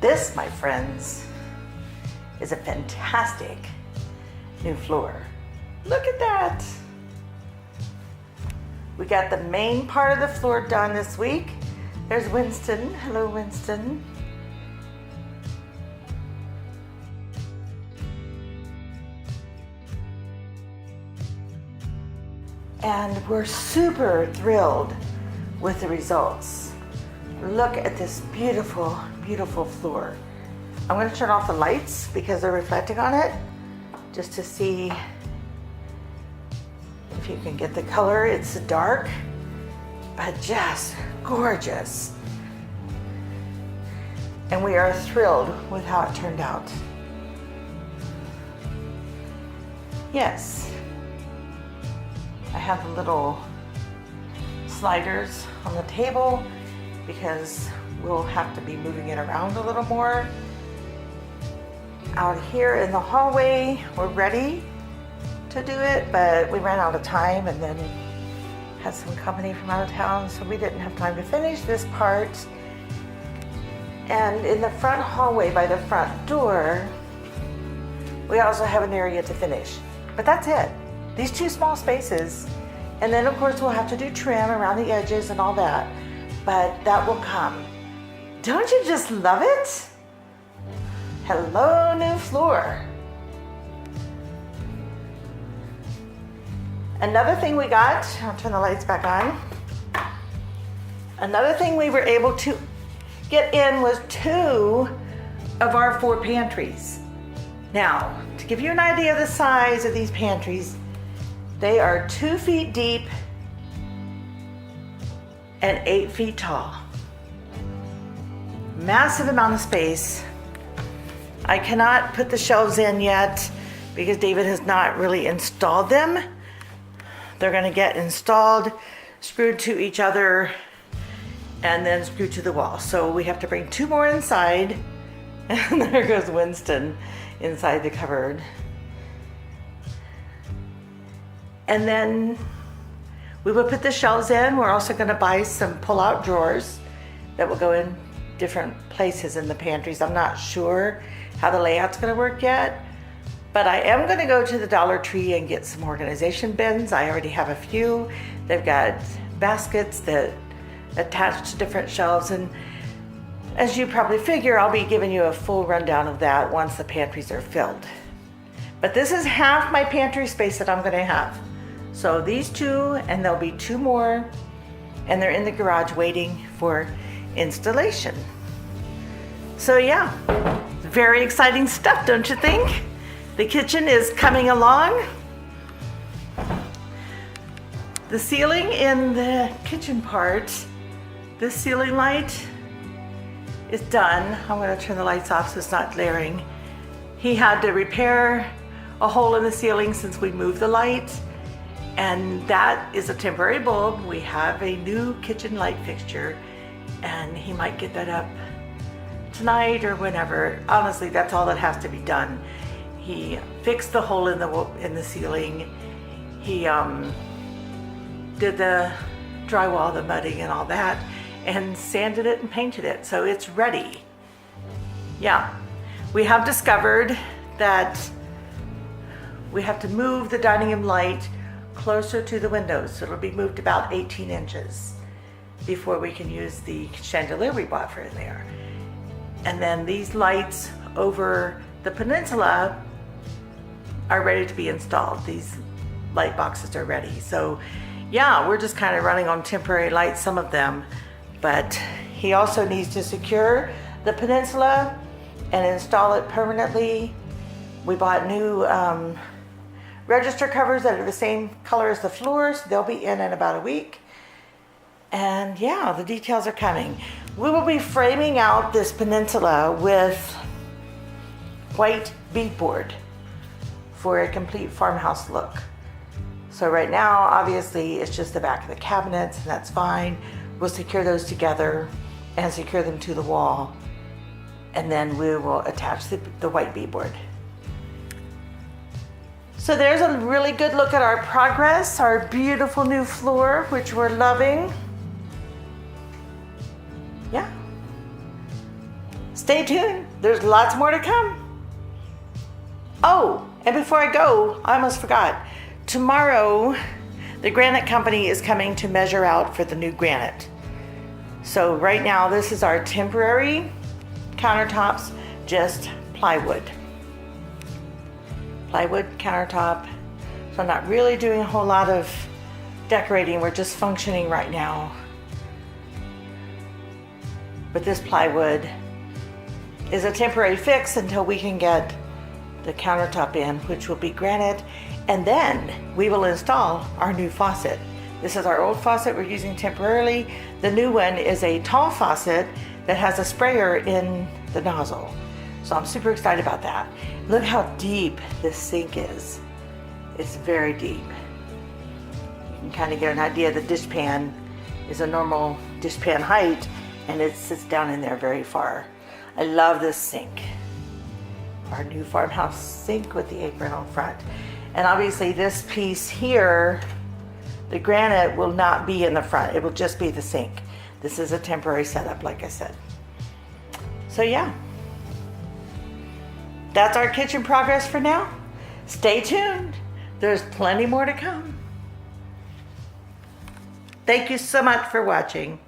This, my friends, is a fantastic new floor. Look at that. We got the main part of the floor done this week. There's Winston. Hello, Winston. And we're super thrilled with the results. Look at this beautiful, beautiful floor. I'm going to turn off the lights because they're reflecting on it, just to see if you can get the color. It's dark, but just gorgeous. And we are thrilled with how it turned out. Yes. I have the little sliders on the table because we'll have to be moving it around a little more. Out here in the hallway, we're ready to do it, but we ran out of time and then had some company from out of town, so we didn't have time to finish this part. And in the front hallway by the front door, we also have an area to finish, but that's it. These two small spaces, and then of course we'll have to do trim around the edges and all that, but that will come. Don't you just love it? Hello, new floor. Another thing we got, I'll turn the lights back on. Another thing we were able to get in was 2 of our 4 pantries. Now, to give you an idea of the size of these pantries, they are 2 feet deep and 8 feet tall. Massive amount of space. I cannot put the shelves in yet because David has not really installed them. They're gonna get installed, screwed to each other, and then screwed to the wall. So we have to bring 2 more inside. And there goes Winston inside the cupboard. And then we will put the shelves in. We're also gonna buy some pull-out drawers that will go in different places in the pantries. I'm not sure how the layout's gonna work yet, but I am gonna go to the Dollar Tree and get some organization bins. I already have a few. They've got baskets that attach to different shelves, and as you probably figure, I'll be giving you a full rundown of that once the pantries are filled. But this is half my pantry space that I'm gonna have. So these 2, and there'll be 2 more, and they're in the garage waiting for installation. So yeah, very exciting stuff, don't you think? The kitchen is coming along. The ceiling in the kitchen part, this ceiling light is done. I'm going to turn the lights off so it's not glaring. He had to repair a hole in the ceiling since we moved the light, and that is a temporary bulb. We have a new kitchen light fixture, and he might get that up tonight or whenever. Honestly, that's all that has to be done. He fixed the hole in the ceiling. He did the drywall, the mudding and all that, and sanded it and painted it, so it's ready. Yeah, we have discovered that we have to move the dining room light closer to the windows, so it'll be moved about 18 inches before we can use the chandelier we bought for in there. And then these lights over the peninsula are ready to be installed. These light boxes are ready. So yeah, we're just kind of running on temporary lights, some of them, but he also needs to secure the peninsula and install it permanently. We bought new register covers that are the same color as the floors. They'll be in about a week. And yeah, the details are coming. We will be framing out this peninsula with white beadboard for a complete farmhouse look. So right now, obviously, it's just the back of the cabinets, and that's fine. We'll secure those together and secure them to the wall, and then we will attach the white beadboard. So there's a really good look at our progress, our beautiful new floor, which we're loving. Yeah. Stay stay tuned. There's lots more to come. Oh, and before I go, I almost forgot. Tomorrow, the granite company is coming to measure out for the new granite. So right now, this is our temporary countertops, just plywood. Plywood countertop. So I'm not really doing a whole lot of decorating. We're just functioning right now. But this plywood is a temporary fix until we can get the countertop in, which will be granite, and then we will install our new faucet. This is our old faucet we're using temporarily. The new one is a tall faucet that has a sprayer in the nozzle. So I'm super excited about that. Look how deep this sink is. It's very deep. You can kind of get an idea. The dishpan is a normal dishpan height, and it sits down in there very far. I love this sink. Our new farmhouse sink with the apron on front. And obviously this piece here, the granite will not be in the front. It will just be the sink. This is a temporary setup, like I said. So yeah, that's our kitchen progress for now. Stay tuned. There's plenty more to come. Thank you so much for watching.